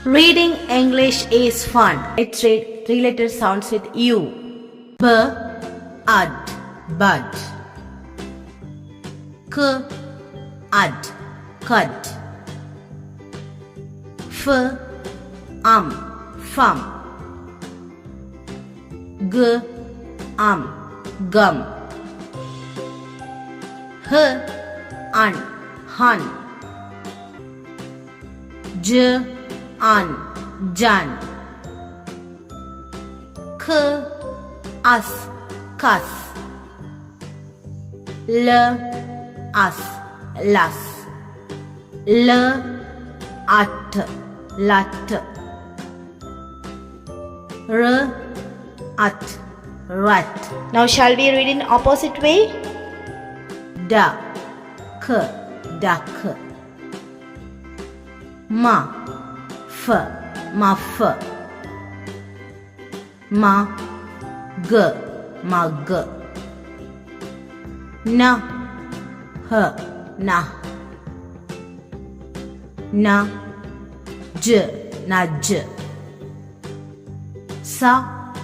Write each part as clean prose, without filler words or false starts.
Reading English is fun. Let's read three-letter sounds with U. B, ud, bud. K, ud, cud. F, fum. G, gum. H, hun. J, jan. K, cuss. L, las. L, lat. R, rat. Now shall we read in opposite way? Duck, duck. Muff, mug, nah, nudge, suck,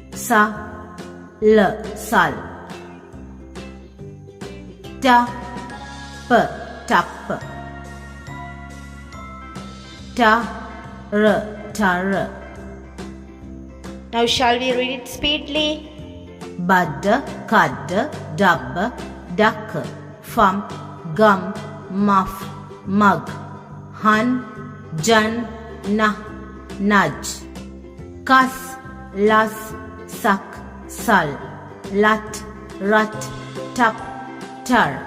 sul, tup, tar. Now shall we read it speedily? Bud, cud, dub, duck, fum, gum, muff, mug, hun, jun, nudge, cuss, luss, suck, sul, lut, rut, tup, tar.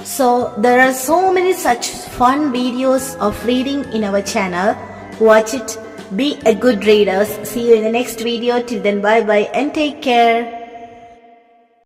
So there are so many such fun videos of reading in our channel. Watch it. Be a good reader. See you in the next video. Till then, bye bye and take care.